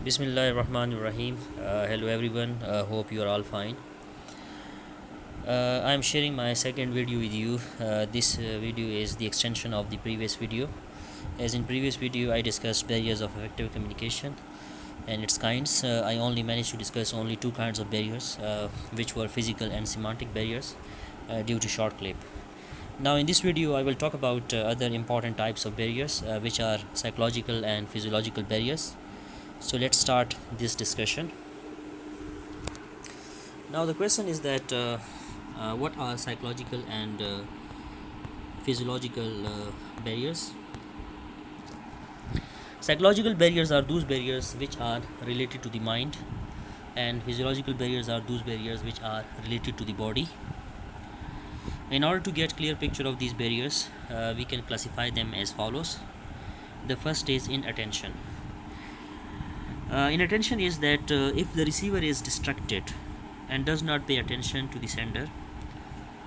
Bismillah Rahman Rahim. Hello everyone. Hope you are all fine. I am sharing my second video with you. This video is the extension of the previous video. As in previous video, I discussed barriers of effective communication and its kinds. I only managed to discuss only two kinds of barriers, which were physical and semantic barriers, due to short clip. Now, in this video, I will talk about other important types of barriers, which are psychological and physiological barriers. So let's start this discussion. Now the question is that what are psychological and physiological barriers? Psychological barriers are those barriers which are related to the mind, and physiological barriers are those barriers which are related to the body. In order to get clear picture of these barriers, we can classify them as follows. The first is inattention. Inattention is that if the receiver is distracted and does not pay attention to the sender,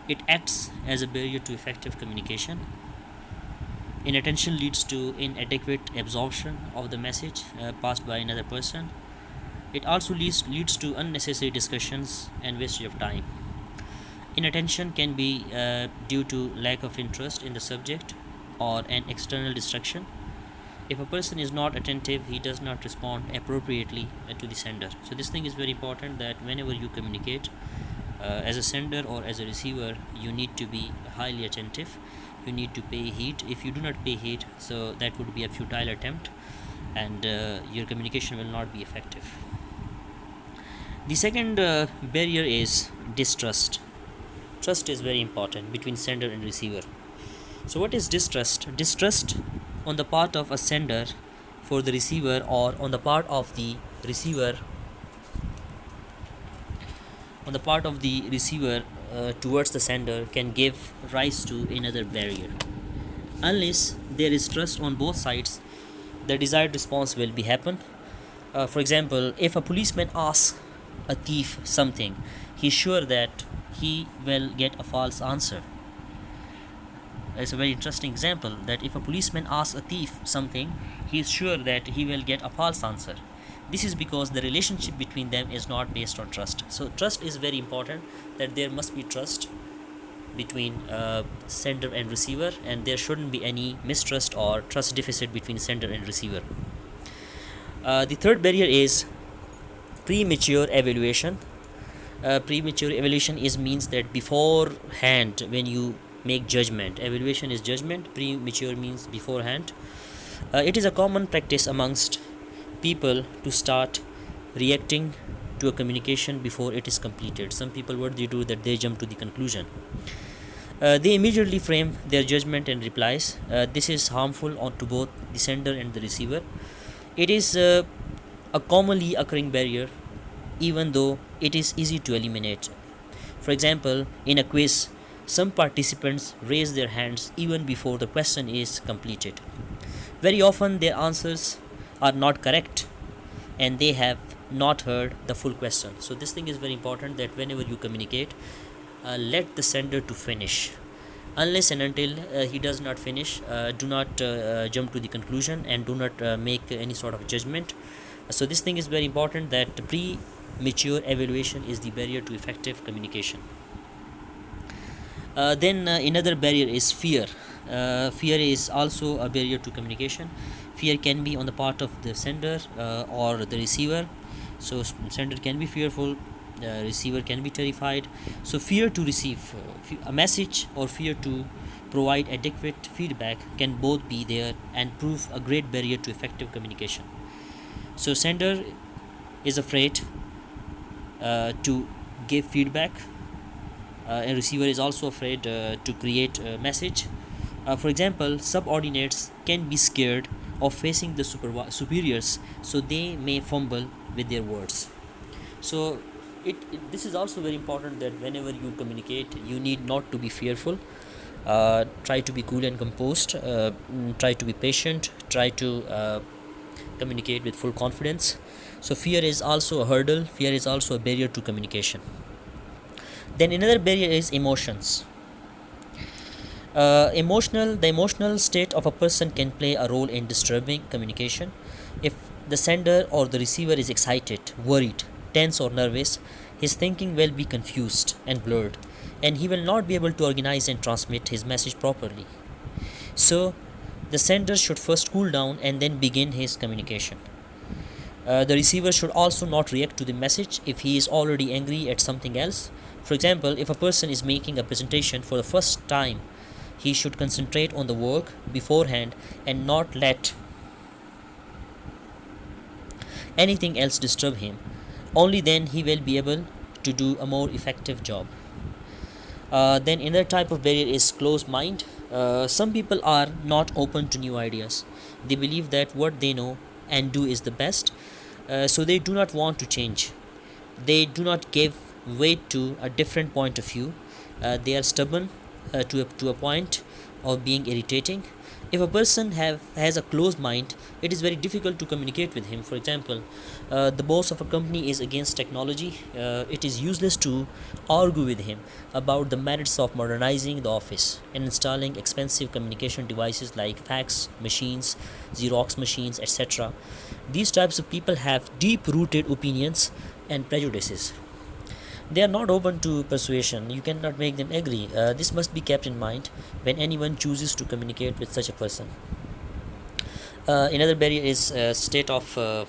it acts as a barrier to effective communication. Inattention leads to inadequate absorption of the message passed by another person. It also leads to unnecessary discussions and wastage of time. Inattention can be due to lack of interest in the subject or an external distraction. If a person is not attentive, he does not respond appropriately to the sender. So this thing is very important, that whenever you communicate as a sender or as a receiver, you need to be highly attentive. You need to pay heed. If you do not pay heed, so that would be a futile attempt, and your communication will not be effective. The second barrier is distrust. Trust is very important between sender and receiver. So what is distrust? Distrust on the part of a sender for the receiver, or on the part of the receiver towards the sender, can give rise to another barrier. Unless there is trust on both sides, the desired response will be happen. For example, if a policeman asks a thief something, he's sure that he will get a false answer. It's a very interesting example, that if a policeman asks a thief something, he is sure that he will get a false answer. This is because the relationship between them is not based on trust. So trust is very important, that there must be trust between sender and receiver, and there shouldn't be any mistrust or trust deficit between sender and receiver. The third barrier is premature evaluation. Premature evaluation means that beforehand, when you make judgment, evaluation is judgment, premature means beforehand. It is a common practice amongst people to start reacting to a communication before it is completed. Some people, what they do, that they jump to the conclusion. They immediately frame their judgment and replies. This is harmful to both the sender and the receiver. It is a commonly occurring barrier, even though it is easy to eliminate. For example, in a quiz, some participants raise their hands even before the question is completed. Very often their answers are not correct, and they have not heard the full question. So this thing is very important, that whenever you communicate, let the sender to finish. Unless and until he does not finish, do not jump to the conclusion, and do not make any sort of judgment. So this thing is very important, that premature evaluation is the barrier to effective communication. Then another barrier is fear. Fear is also a barrier to communication. Fear can be on the part of the sender or the receiver. So sender can be fearful, receiver can be terrified. So fear to receive a message or fear to provide adequate feedback can both be there and prove a great barrier to effective communication. So sender is afraid to give feedback, and receiver is also afraid to create a message. For example, subordinates can be scared of facing the superiors, so they may fumble with their words. So this is also very important, that whenever you communicate, you need not to be fearful. Try to be cool and composed. Try to be patient. Try to communicate with full confidence. So fear is also a hurdle. Fear is also a barrier to communication. Then another barrier is emotions. The emotional state of a person can play a role in disturbing communication. If the sender or the receiver is excited, worried, tense, or nervous, his thinking will be confused and blurred, and he will not be able to organize and transmit his message properly. So, the sender should first cool down and then begin his communication. The receiver should also not react to the message if he is already angry at something else. For example, if a person is making a presentation for the first time, he should concentrate on the work beforehand and not let anything else disturb him. Only then he will be able to do a more effective job. Then another type of barrier is closed mind. Some people are not open to new ideas. They believe that what they know and do is the best, so they do not want to change. They do not give weight to a different point of view. They are stubborn to a point of being irritating. If a person has a closed mind, it is very difficult to communicate with him. For example, the boss of a company is against technology. It is useless to argue with him about the merits of modernizing the office and installing expensive communication devices like fax machines, Xerox machines, etc. These types of people have deep rooted opinions and prejudices. They are not open to persuasion. You cannot make them agree. This must be kept in mind when anyone chooses to communicate with such a person. Another barrier is state of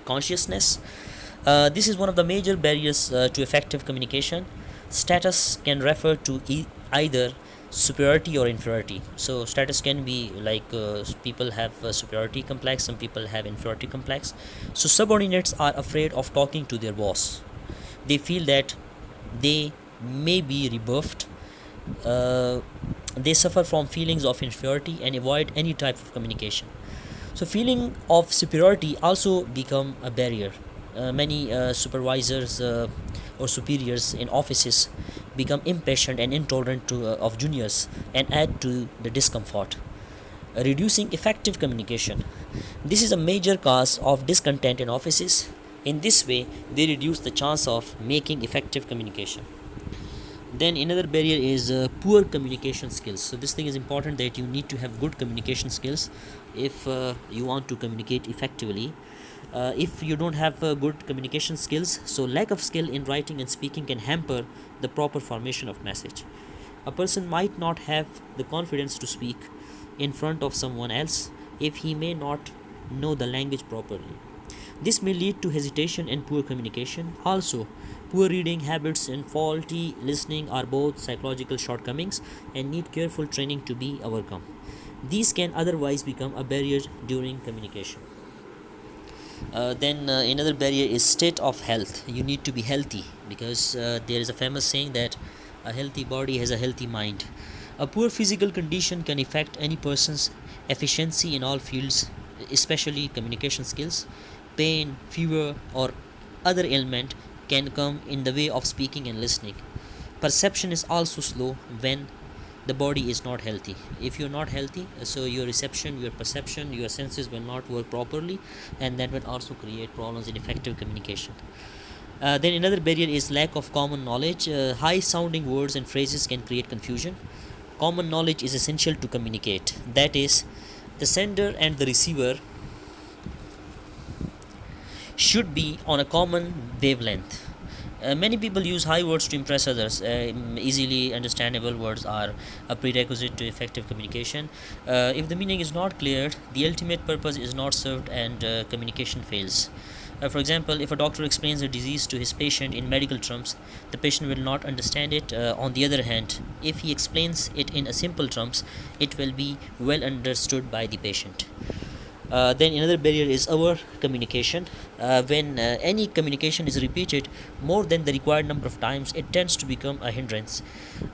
consciousness. This is one of the major barriers to effective communication. Status can refer to either superiority or inferiority. So status can be like people have a superiority complex, some people have inferiority complex. So subordinates are afraid of talking to their boss. They feel that they may be rebuffed. They suffer from feelings of inferiority and avoid any type of communication. So feeling of superiority also become a barrier. Many supervisors or superiors in offices become impatient and intolerant of juniors and add to the discomfort, reducing effective communication. This is a major cause of discontent in offices. In this way, they reduce the chance of making effective communication. Then another barrier is poor communication skills. So this thing is important, that you need to have good communication skills if you want to communicate effectively. If you don't have good communication skills, so lack of skill in writing and speaking can hamper the proper formation of message. A person might not have the confidence to speak in front of someone else if he may not know the language properly. This may lead to hesitation and poor communication. Also, poor reading habits and faulty listening are both psychological shortcomings and need careful training to be overcome. These can otherwise become a barrier during communication. Then another barrier is state of health. You need to be healthy, because there is a famous saying that a healthy body has a healthy mind. A poor physical condition can affect any person's efficiency in all fields, especially communication skills. Pain, fever, or other ailment can come in the way of speaking and listening. Perception is also slow when the body is not healthy. If you're not healthy, so your reception, your perception, your senses will not work properly, and that will also create problems in effective communication. Then another barrier is lack of common knowledge. High sounding words and phrases can create confusion. Common knowledge is essential to communicate. That is, the sender and the receiver should be on a common wavelength. Many people use high words to impress others. Easily understandable words are a prerequisite to effective communication. If the meaning is not clear, the ultimate purpose is not served, and communication fails. For example, if a doctor explains a disease to his patient in medical terms, the patient will not understand it. On the other hand, if he explains it in a simple terms, it will be well understood by the patient. Then another barrier is over communication. When any communication is repeated more than the required number of times, it tends to become a hindrance.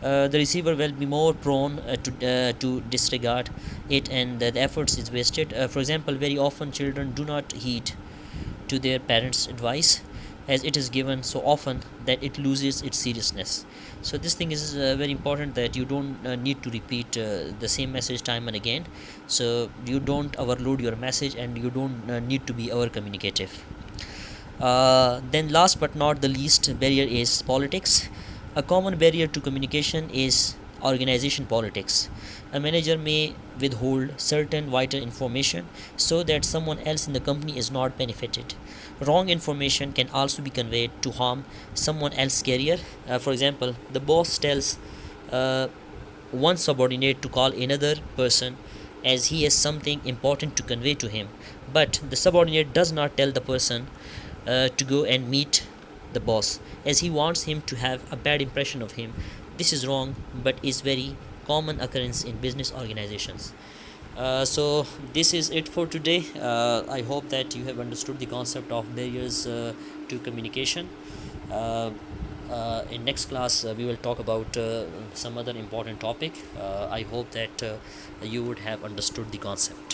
The receiver will be more prone to disregard it, and the efforts is wasted. For example, very often children do not heed to their parents' advice, as it is given so often that it loses its seriousness. So this thing is very important, that you don't need to repeat the same message time and again, so you don't overload your message, and you don't need to be over communicative. Then last but not the least barrier is politics. A common barrier to communication is Organization politics. A manager may withhold certain vital information so that someone else in the company is not benefited. Wrong information can also be conveyed to harm someone else's career. For example, the boss tells uh, one subordinate to call another person as he has something important to convey to him, but the subordinate does not tell the person to go and meet the boss as he wants him to have a bad impression of him. This is wrong but is very common occurrence in business organizations. So this is it for today. I hope that you have understood the concept of barriers to communication. uh, in next class we will talk about some other important topic. I hope that you would have understood the concept.